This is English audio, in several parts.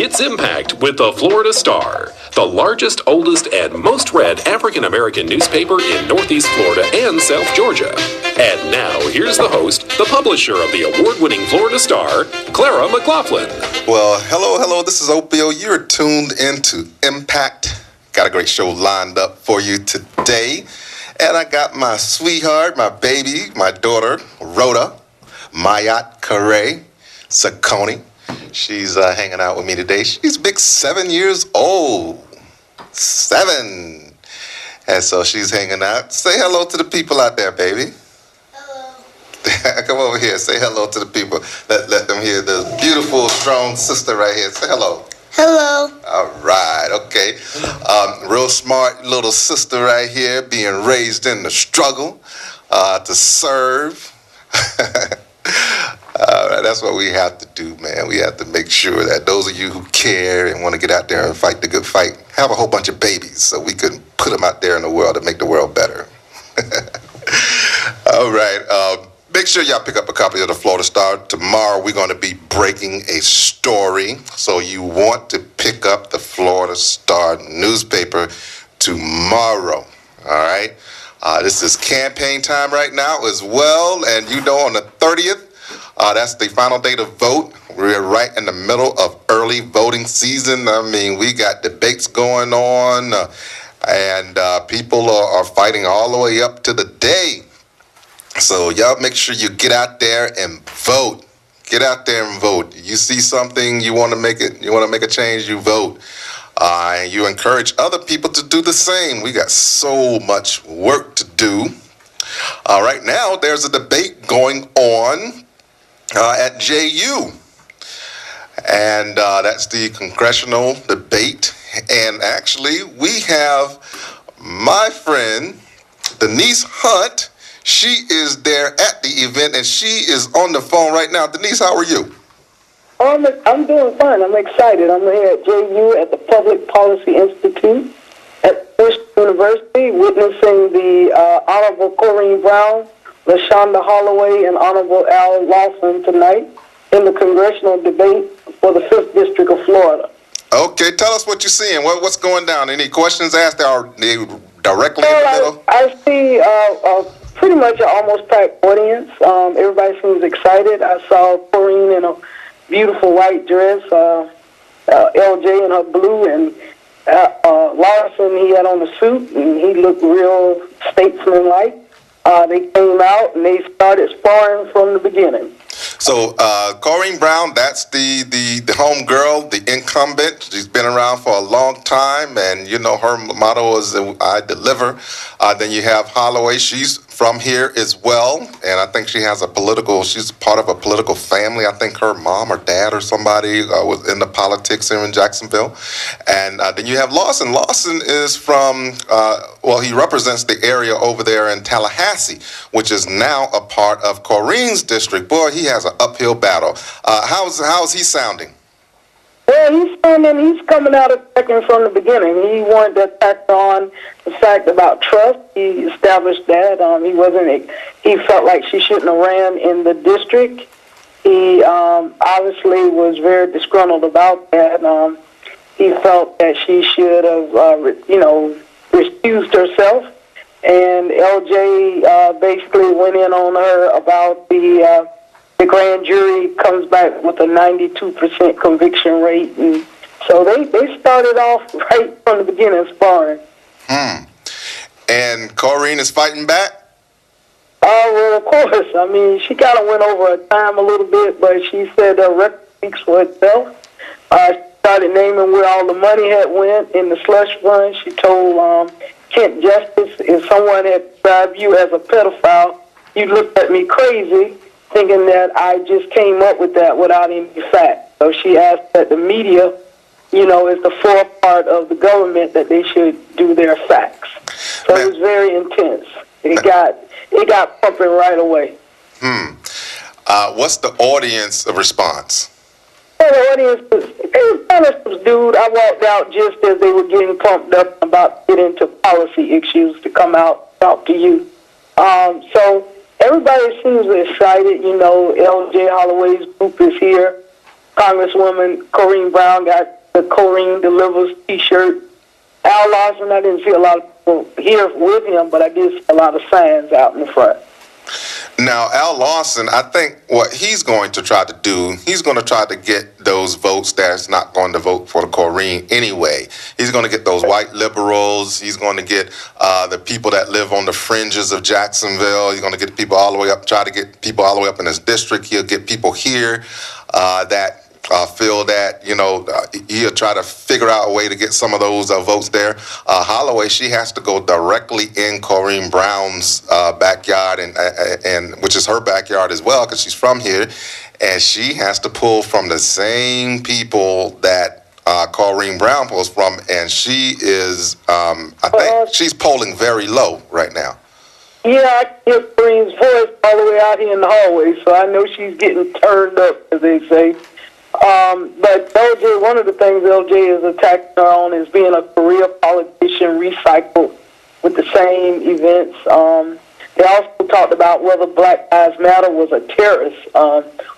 It's Impact with the Florida Star, the largest, oldest, and most read African-American newspaper in Northeast Florida and South Georgia. And now, here's the host, the publisher of the award-winning Florida Star, Clara McLaughlin. Well, hello, this is Opio. You're tuned into Impact. Got a great show lined up for you today. And I got my sweetheart, my baby, my daughter, Rodaa Sokoni. She's hanging out with me today. She's a big 7 years old. 7. And so she's hanging out. Say hello to the people out there, baby. Hello. Come over here. Say hello to the people. Let them hear the beautiful, strong sister right here. Say hello. Hello. All right. Okay. Real smart little sister right here, being raised in the struggle to serve. That's what we have to do, man. We have to make sure that those of you who care and want to get out there and fight the good fight have a whole bunch of babies so we can put them out there in the world to make the world better. All right. Make sure y'all pick up a copy of the Florida Star. Tomorrow we're going to be breaking a story. So you want to pick up the Florida Star newspaper tomorrow. All right. This is campaign time right now as well. And you know, on the 30th, that's the final day to vote. We're right in the middle of early voting season. I mean, we got debates going on, and people are fighting all the way up to the day. So y'all make sure you get out there and vote. Get out there and vote. You see something, you want to make a change, you vote. And you encourage other people to do the same. We got so much work to do. Right now, there's a debate going on at JU, and that's the congressional debate. And actually, we have my friend Denise Hunt. She is there at the event, and she is on the phone right now. Denise, how are you? I'm doing fine. I'm excited. I'm here at JU at the Public Policy Institute at Bush University, witnessing the Honorable Corrine Brown, LaShonda Holloway, and Honorable Al Lawson tonight in the congressional debate for the 5th District of Florida. Okay, tell us what you're seeing. What's going down? Any questions asked? Are they directly in the middle? I see pretty much an almost packed audience. Everybody seems excited. I saw Corrine in a beautiful white dress, LJ in her blue, and Lawson, he had on a suit, and he looked real statesman-like. They came out, and they started sparring from the beginning. So, Corrine Brown, that's the home girl, the incumbent. She's been around for a long time, and, you know, her motto is, I deliver. Then you have Holloway. She's from here as well, and I think she's part of a political family. I think her mom or dad or somebody was in the politics here in Jacksonville. And then you have Lawson. Lawson is from, he represents the area over there in Tallahassee, which is now a part of Corrine's district. Boy, he has an uphill battle. How's he sounding? Well, he's coming out attacking from the beginning. He wanted to attack on the fact about trust. He established that. He felt like she shouldn't have ran in the district. He obviously was very disgruntled about that. He felt that she should have, recused herself. And LJ basically went in on her about the grand jury comes back with a 92% conviction rate. And so they started off right from the beginning sparring. And Corrine is fighting back? Well, of course. I mean, she kind of went over her time a little bit, but she said the record speaks for itself. She started naming where all the money had went in the slush fund. She told Kent Justice, if someone had described you as a pedophile, you looked at me crazy, thinking that I just came up with that without any fact. So she asked that the media, is the fourth part of the government, that they should do their facts. So it was very intense. It got pumping right away. What's the audience response? Well, the audience was kind of subdued. I walked out just as they were getting pumped up about getting into policy issues to come out talk to you. So everybody seems excited. LJ Holloway's group is here. Congresswoman Corrine Brown got the Corrine Delivers T-shirt. Al Larson, I didn't see a lot of people here with him, but I did see a lot of signs out in the front. Now, Al Larson, I think what he's going to try to do, he's going to try to get those votes that's not going to vote for the Corrine anyway. He's going to get those white liberals. He's going to get the people that live on the fringes of Jacksonville. He's going to get people all the way up, try to get people all the way up in his district. He'll get people here that feel that, he'll try to figure out a way to get some of those votes there. Holloway, she has to go directly in Corrine Brown's backyard, and which is her backyard as well, because she's from here, and she has to pull from the same people that Corrine Brown pulls from, and she is, I think she's polling very low right now. Yeah, I can hear Corrine's voice all the way out here in the hallway, so I know she's getting turned up, as they say. But LJ, one of the things LJ is attacking her on is being a career politician recycled with the same events. They also talked about whether Black Lives Matter was a terrorist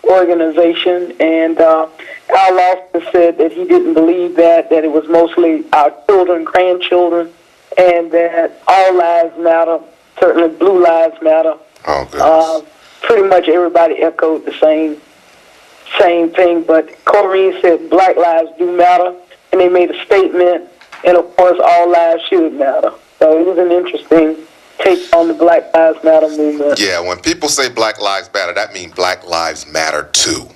organization, and Al Lawson said that he didn't believe that it was mostly our children, grandchildren, and that all lives matter, certainly blue lives matter. Oh, goodness. Pretty much everybody echoed the same thing, but Corrine said Black lives do matter, and they made a statement, and of course all lives should matter. So it was an interesting take on the Black Lives Matter movement. Yeah, when people say Black Lives Matter, that means Black Lives Matter too.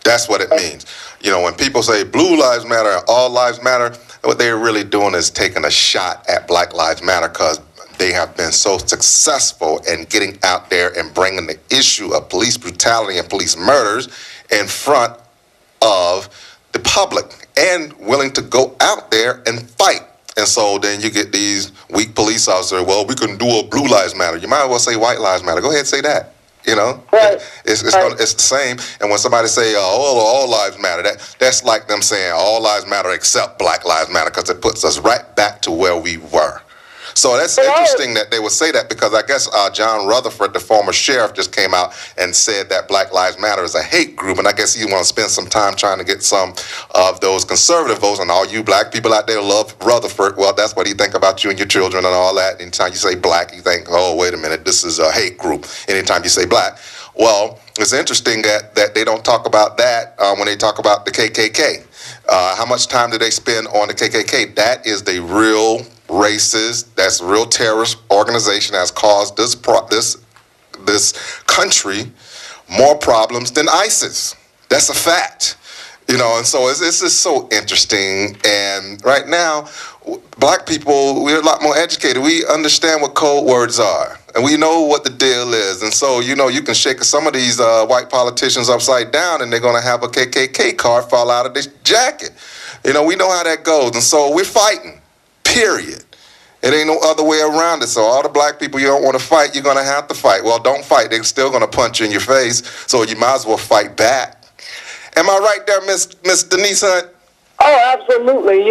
That's what it means. When people say blue lives matter and all lives matter, what they're really doing is taking a shot at Black Lives Matter, because they have been so successful in getting out there and bringing the issue of police brutality and police murders in front of the public, and willing to go out there and fight. And so then you get these weak police officers, well, we can do a blue lives matter. You might as well say white lives matter. Go ahead and say that. Right. It's the same. And when somebody say, all lives matter, that's like them saying all lives matter except Black Lives Matter, because it puts us right back to where we were. So that's interesting that they would say that, because I guess John Rutherford, the former sheriff, just came out and said that Black Lives Matter is a hate group, and I guess he want to spend some time trying to get some of those conservative votes. And all you black people out there love Rutherford. Well, that's what he think about you and your children and all that. Anytime you say black, you think, oh, wait a minute, this is a hate group. Anytime you say black. Well, it's interesting that they don't talk about that when they talk about the KKK. How much time do they spend on the KKK? That is the real racist, that's a real terrorist organization that's caused this country more problems than ISIS. That's a fact. And so it's just so interesting. And right now, black people, we're a lot more educated. We understand what code words are, and we know what the deal is. And so, you can shake some of these white politicians upside down, and they're going to have a KKK card fall out of their jacket. We know how that goes. And so we're fighting, period. It ain't no other way around it. So all the black people you don't want to fight, you're going to have to fight. Well, don't fight. They're still going to punch you in your face, so you might as well fight back. Am I right there, Miss Denise Hunt? Oh, absolutely.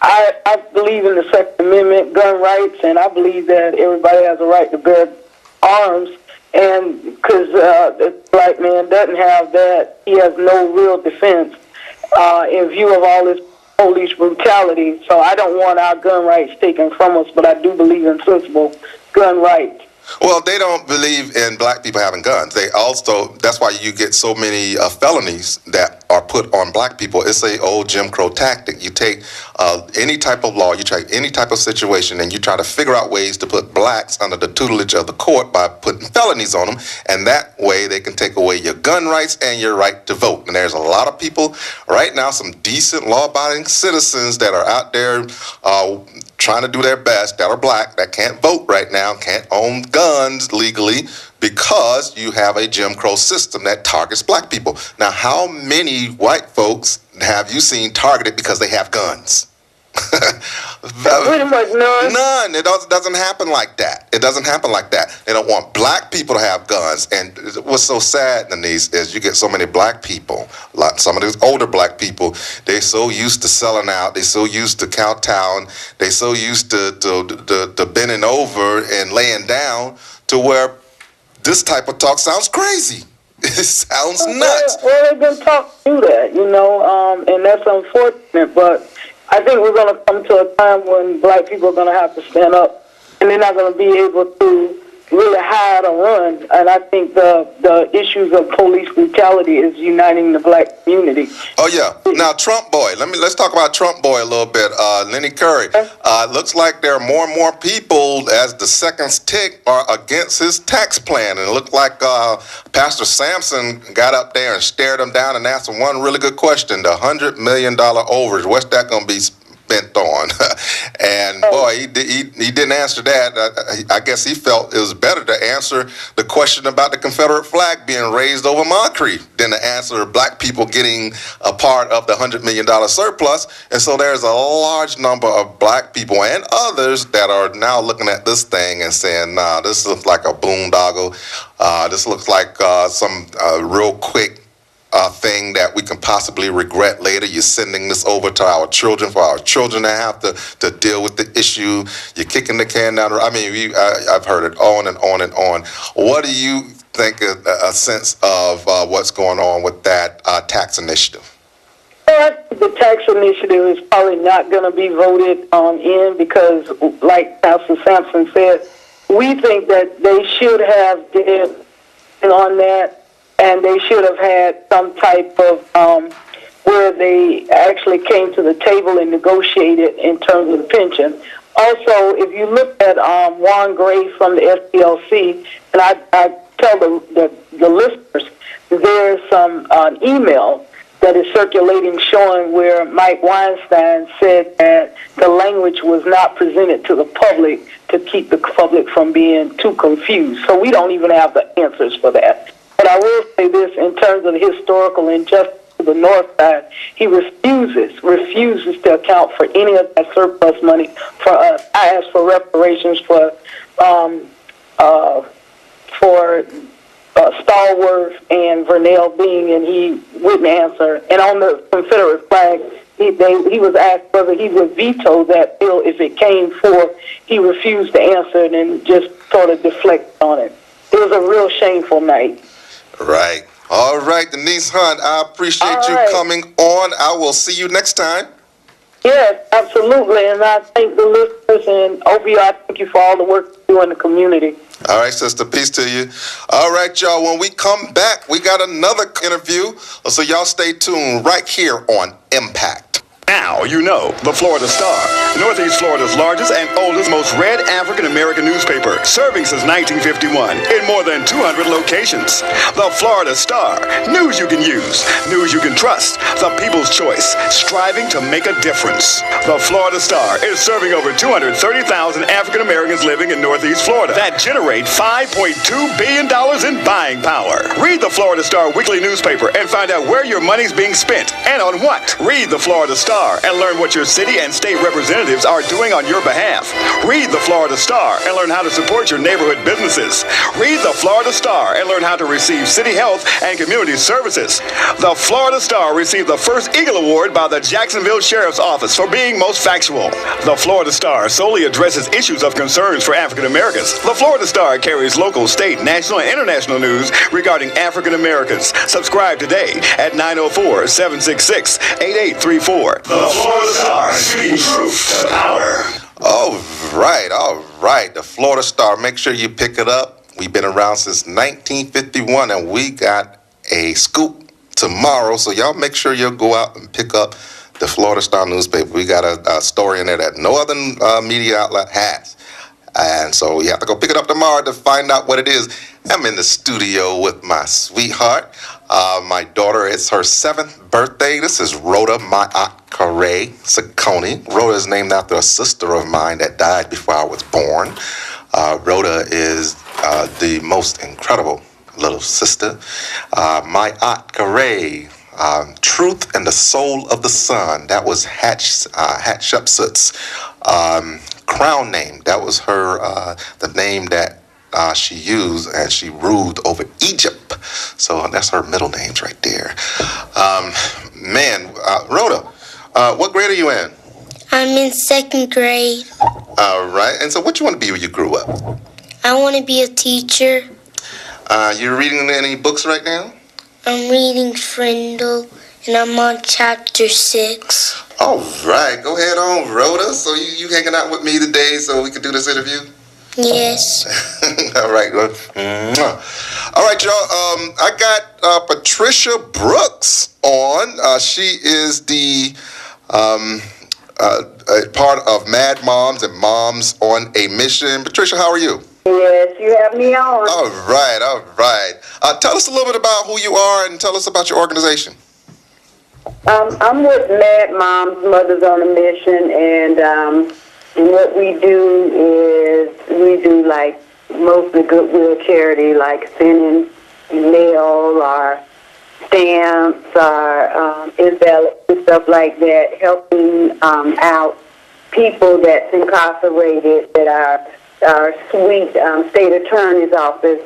I believe in the Second Amendment, gun rights, and I believe that everybody has a right to bear arms. And because the black man doesn't have that, he has no real defense in view of all this police brutality. So I don't want our gun rights taken from us, but I do believe in sensible gun rights. Well, they don't believe in black people having guns. That's why you get so many felonies that are put on black people. It's a old Jim Crow tactic. You take any type of law, you take any type of situation, and you try to figure out ways to put blacks under the tutelage of the court by putting felonies on them, and that way they can take away your gun rights and your right to vote. And there's a lot of people right now, some decent law-abiding citizens that are out there trying to do their best, that are black, that can't vote right now, can't own guns legally, because you have a Jim Crow system that targets black people. Now, how many white folks have you seen targeted because they have guns? Pretty much none. None. It doesn't happen like that. It doesn't happen like that. They don't want black people to have guns. And what's so sad, Denise, is you get so many black people, like some of these older black people, they're so used to selling out, they're so used to kowtowing, they're so used to bending over and laying down, to where this type of talk sounds crazy. It sounds nuts. Well, they've been taught to do that, and that's unfortunate. But I think we're going to come to a time when black people are going to have to stand up, and they're not going to be able to really hide or run. And I think the issues of police brutality is uniting the black community. Oh yeah. Now Trump boy, let's talk about Trump boy a little bit. Lenny Curry. Looks like there are more and more people as the seconds tick are against his tax plan, and it looked like Pastor Sampson got up there and stared him down and asked him one really good question: the $100 million overage. What's that going to be spent on? And boy, he didn't answer that. I guess he felt it was better to answer the question about the Confederate flag being raised over Moncrief than to answer black people getting a part of the $100 million surplus. And so there's a large number of black people and others that are now looking at this thing and saying, nah, this looks like a boondoggle. This looks like some real quick thing that we can possibly regret later. You're sending this over to our children for our children to have to deal with the issue. You're kicking the can down the road. I mean, I've heard it on and on and on. What do you think a sense of what's going on with that tax initiative? Well, I think the tax initiative is probably not going to be voted in because, like Pastor Sampson said, we think that they should have been on that. And they should have had some type of where they actually came to the table and negotiated in terms of the pension. Also, if you look at Juan Gray from the SPLC, and I tell the listeners, there's some email that is circulating showing where Mike Weinstein said that the language was not presented to the public to keep the public from being too confused. So we don't even have the answers for that. But I will say this in terms of the historical injustice to the North Side, he refuses to account for any of that surplus money for us. I asked for reparations for Stallworth and Vernell Bean, and he wouldn't answer. And on the Confederate flag, he was asked whether he would veto that bill if it came forth. He refused to answer it and just sort of deflected on it. It was a real shameful night. Right. All right, Denise Hunt, I appreciate you coming on. I will see you next time. Yes, absolutely. And I thank the listeners, and Opio, I thank you for all the work you do in the community. All right, sister. Peace to you. All right, y'all. When we come back, we got another interview. So y'all stay tuned right here on Impact. Now you know the Florida Star, Northeast Florida's largest and oldest, most read African-American newspaper, serving since 1951 in more than 200 locations. The Florida Star, news you can use, news you can trust, the people's choice, striving to make a difference. The Florida Star is serving over 230,000 African-Americans living in Northeast Florida that generate $5.2 billion in buying power. Read the Florida Star weekly newspaper and find out where your money's being spent and on what. Read the Florida Star and learn what your city and state representatives are doing on your behalf. Read the Florida Star and learn how to support your neighborhood businesses. Read the Florida Star and learn how to receive city health and community services. The Florida Star received the first Eagle Award by the Jacksonville Sheriff's Office for being most factual. The Florida Star solely addresses issues of concerns for African Americans. The Florida Star carries local, state, national, and international news regarding African Americans. Subscribe today at 904-766-8834. The Florida Star, speaking truth to power. All right. The Florida Star. Make sure you pick it up. We've been around since 1951, and we got a scoop tomorrow. So y'all make sure you'll go out and pick up the Florida Star newspaper. We got a story in there that no other media outlet has. And so you have to go pick it up tomorrow to find out what it is. I'm in the studio with my sweetheart. My daughter, it's her 7th birthday. This is Rodaa, my Aunt Rodaa Sokoni. Rodaa is named after a sister of mine that died before I was born. Rodaa is the most incredible little sister. My Aunt Rodaa, Truth and the Soul of the Sun. That was Hatshepsut's crown name. That was her the name that she used, and she ruled over Egypt. So that's her middle names right there. Rodaa, what grade are you in? I'm in 2nd grade. All right. And so what you want to be when you grew up? I want to be a teacher. You reading any books right now? I'm reading Frindle, and I'm on chapter 6. All right, go ahead on, Rodaa. So you hanging out with me today so we can do this interview? Yes. All right, good. All right, y'all. I got Patricia Brooks on. She is the part of Mad Moms and Moms on a Mission. Patricia, how are you? Yes, you have me on. All right, all right. Tell us a little bit about who you are and tell us about your organization. I'm with Mad Moms, Mothers on a Mission, and what we do is we do like mostly goodwill charity, like sending mail or stamps or envelopes and stuff like that, helping out people that's incarcerated that our sweet state attorney's office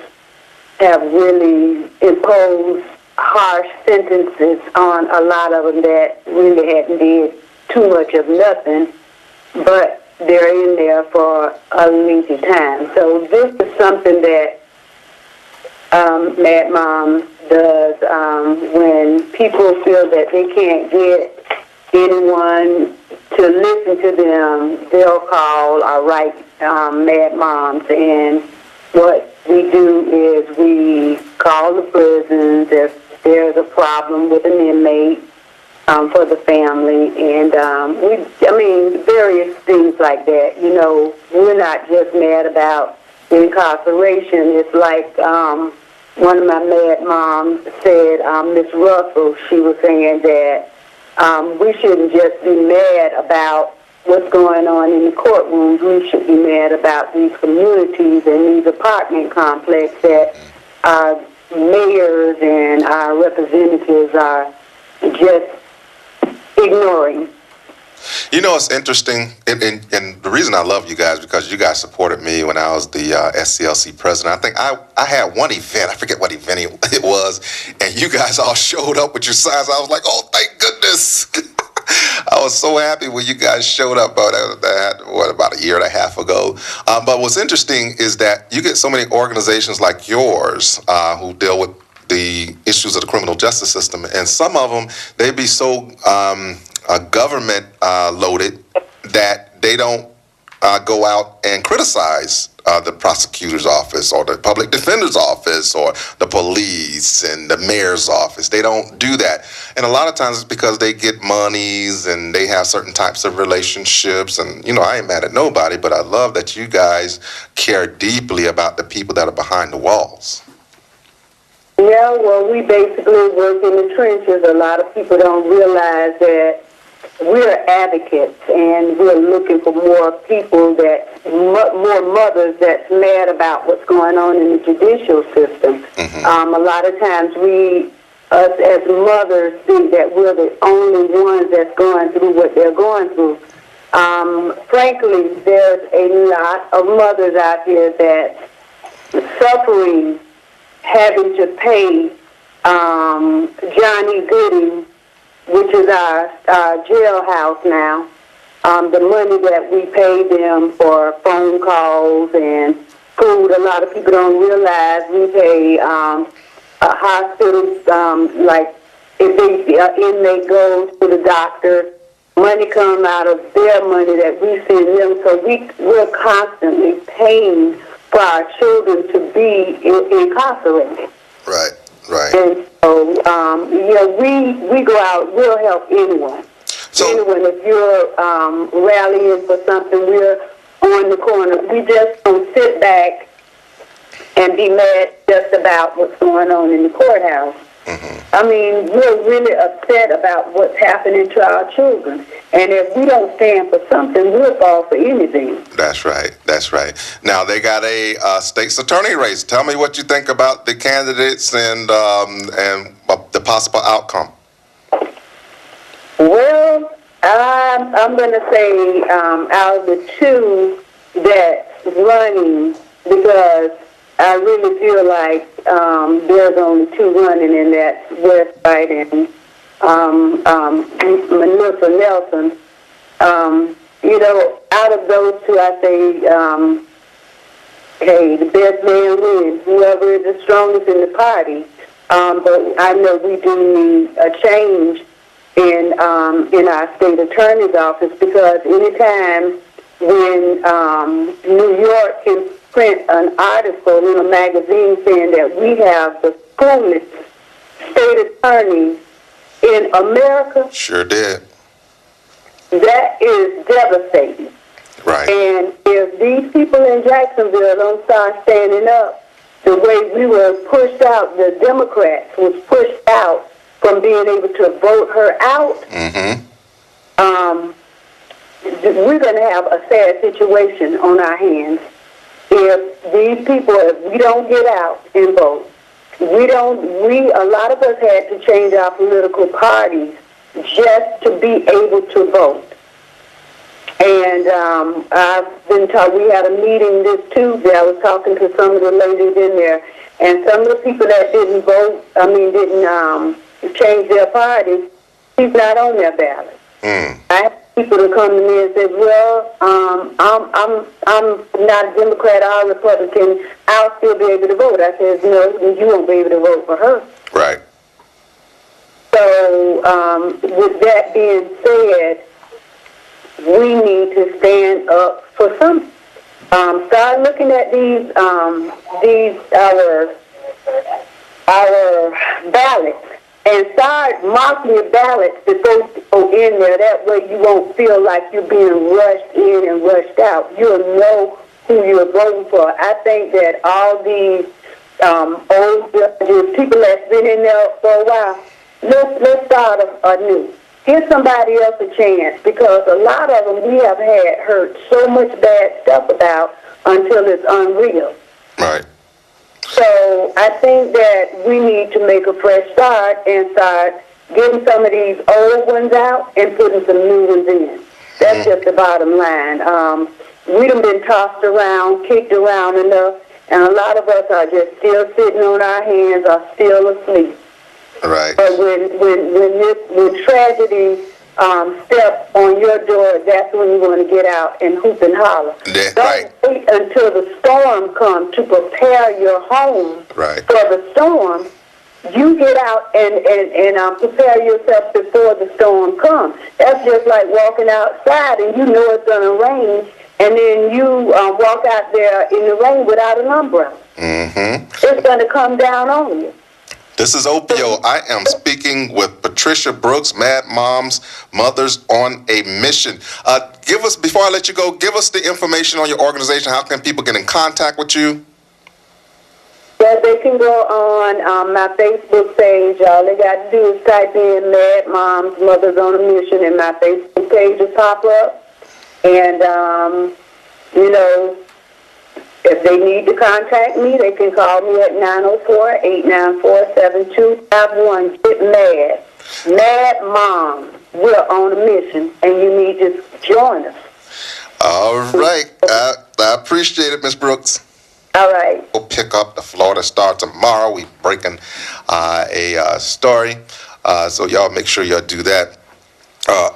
have really imposed harsh sentences on a lot of them that really hadn't did too much of nothing, but they're in there for a lengthy time. So this is something that Mad Mom does when people feel that they can't get anyone to listen to them. They'll call or write Mad Moms, and what we do is we call the prisons if there's a problem with an inmate for the family, and various things like that. You know, we're not just mad about incarceration. It's like one of my Mad Moms said, Miss Russell, she was saying that we shouldn't just be mad about what's going on in the courtrooms. We should be mad about these communities and these apartment complexes that our mayors and our representatives are just ignoring. You know, it's interesting, and the reason I love you guys because you guys supported me when I was the SCLC president. I think I had one event, I forget what event it was, and you guys all showed up with your signs. I was like, oh, thank goodness. I was so happy when you guys showed up about a year and a half ago. But what's interesting is that you get so many organizations like yours who deal with the issues of the criminal justice system, and some of them, they be so government loaded that they don't go out and criticize the prosecutor's office or the public defender's office or the police and the mayor's office. They don't do that. And a lot of times it's because they get monies and they have certain types of relationships. And, you know, I ain't mad at nobody, but I love that you guys care deeply about the people that are behind the walls. Yeah, well, we basically work in the trenches. A lot of people don't realize that we're advocates, and we're looking for more people more mothers that's mad about what's going on in the judicial system. Mm-hmm. A lot of times us as mothers think that we're the only ones that's going through what they're going through. Frankly, there's a lot of mothers out here that suffering, having to pay Johnny Goody, which is our jailhouse now, the money that we pay them for phone calls and food. A lot of people don't realize we pay hospitals, like if the inmate goes to the doctor, money comes out of their money that we send them. So we're constantly paying for our children to be incarcerated. Right, right. And so, we go out, we'll help anyone. So, anyone, if you're rallying for something, we're on the corner. We just don't sit back and be mad just about what's going on in the courthouse. Mm-hmm. I mean, we're really upset about what's happening to our children. And if we don't stand for something, we'll fall for anything. That's right. That's right. Now, they got a state's attorney race. Tell me what you think about the candidates and the possible outcome. Well, I'm going to say out of the two that's running, because I really feel like there's only two running, in that Westside and Melissa Nelson. Out of those two, I say hey, the best man wins, whoever is the strongest in the party. But I know we do need a change in our state attorney's office, because anytime when New York can print an article in a magazine saying that we have the coolest state attorney in America, Sure did. that is devastating. Right. And if these people in Jacksonville don't start standing up the way we were pushed out, the Democrats was pushed out from being able to vote her out, we're going to have a sad situation on our hands. If these people, if we don't get out and vote, a lot of us had to change our political parties just to be able to vote. And I've been taught, we had a meeting this Tuesday. I was talking to some of the ladies in there, and some of the people that didn't vote, didn't change their parties, he's not on their ballot. I have people to come to me and say, well, I'm not a Democrat or a Republican, I'll still be able to vote. I said, no, you won't be able to vote for her. Right. So with that being said, we need to stand up for something. Start looking at these our ballots, and start marking your ballots before you go in there. That way you won't feel like you're being rushed in and rushed out. You'll know who you're voting for. I think that all these old judges, people that's been in there for a while, let's start anew. Give somebody else a chance, because a lot of them we have heard so much bad stuff about until it's unreal. Right. So I think that we need to make a fresh start and start getting some of these old ones out and putting some new ones in. That's just the bottom line. We done been tossed around, kicked around enough, and a lot of us are just still sitting on our hands or still asleep. Right. But when tragedy steps on your door, that's when you want to get out and hoop and holler. Don't wait until the storm comes to prepare your home for the storm. You get out and prepare yourself before the storm comes. That's just like walking outside and you know it's going to rain, and then you walk out there in the rain without an umbrella. It's going to come down on you. This is Opio. I am speaking with Patricia Brooks, Mad Moms, Mothers on a Mission. Before I let you go, give us the information on your organization. How can people get in contact with you? Yeah, they can go on my Facebook page. All they got to do is type in Mad Moms, Mothers on a Mission, and my Facebook page will pop up. And, if they need to contact me, they can call me at 904-894-7251. Get mad. Mad Mom. We're on a mission, and you need to join us. All right. I appreciate it, Ms. Brooks. All right. We'll pick up the Florida Star tomorrow. We're breaking a story, so y'all make sure y'all do that.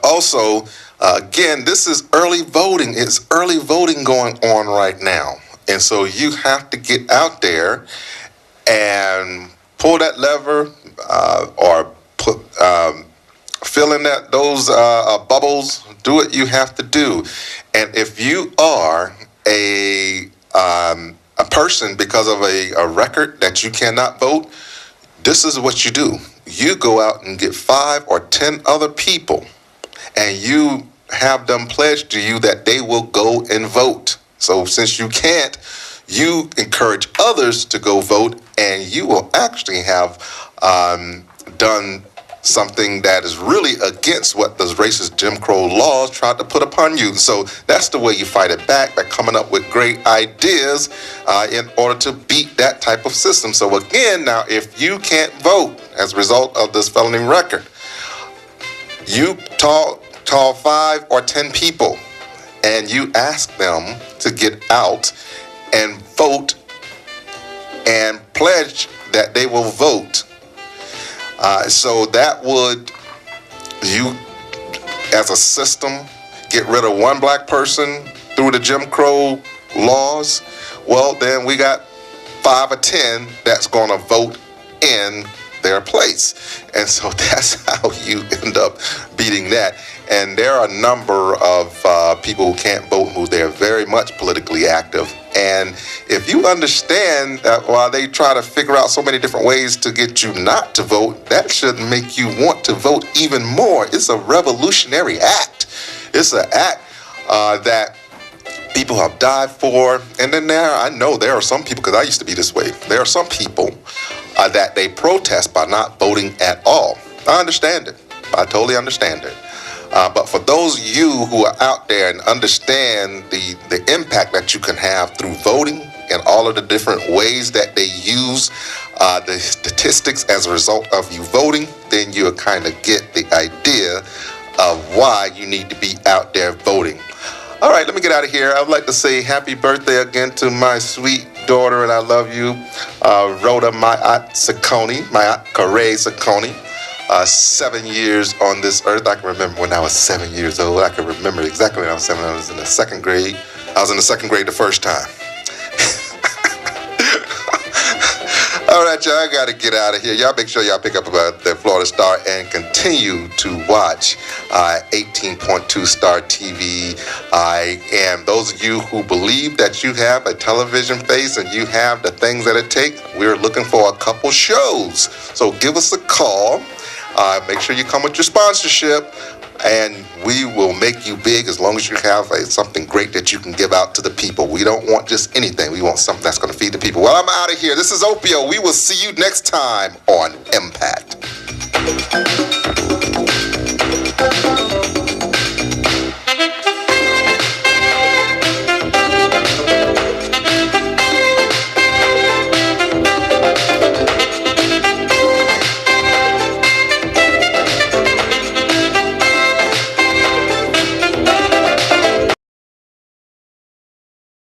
Also, again, this is early voting. It's early voting going on right now. And so you have to get out there and pull that lever or fill in those bubbles. Do what you have to do. And if you are a person because of a record that you cannot vote, this is what you do. You go out and get 5 or 10 other people, and you have them pledge to you that they will go and vote. So since you can't, you encourage others to go vote, and you will actually have done something that is really against what those racist Jim Crow laws tried to put upon you. So that's the way you fight it back, by coming up with great ideas in order to beat that type of system. So again, now, if you can't vote as a result of this felony record, you call 5 or 10 people, and you ask them to get out and vote and pledge that they will vote. So that would, you as a system, get rid of one black person through the Jim Crow laws, well, then we got 5 or 10 that's going to vote in their place. And so that's how you end up beating that. And there are a number of people who can't vote who they're very much politically active. And if you understand that while they try to figure out so many different ways to get you not to vote, that should make you want to vote even more. It's a revolutionary act. It's an act that people have died for. And then I know there are some people, because I used to be this way, there are some people that they protest by not voting at all. I understand it. I totally understand it. But for those of you who are out there and understand the impact that you can have through voting and all of the different ways that they use the statistics as a result of you voting, then you'll kind of get the idea of why you need to be out there voting. All right, let me get out of here. I would like to say happy birthday again to my sweet daughter, and I love you, Rodaa Sokoni, Sokoni. 7 years on this earth. I can remember when I was 7 years old. I can remember exactly when I was 7. I was in the second grade. I was in the second grade the first time. All right, y'all, I got to get out of here. Y'all make sure y'all pick up about the Florida Star and continue to watch 18.2 Star TV. And those of you who believe that you have a television face and you have the things that it takes, we're looking for a couple shows. So give us a call. Make sure you come with your sponsorship, and we will make you big as long as you have something great that you can give out to the people. We don't want just anything. We want something that's going to feed the people. Well, I'm out of here. This is Opio. We will see you next time on Impact.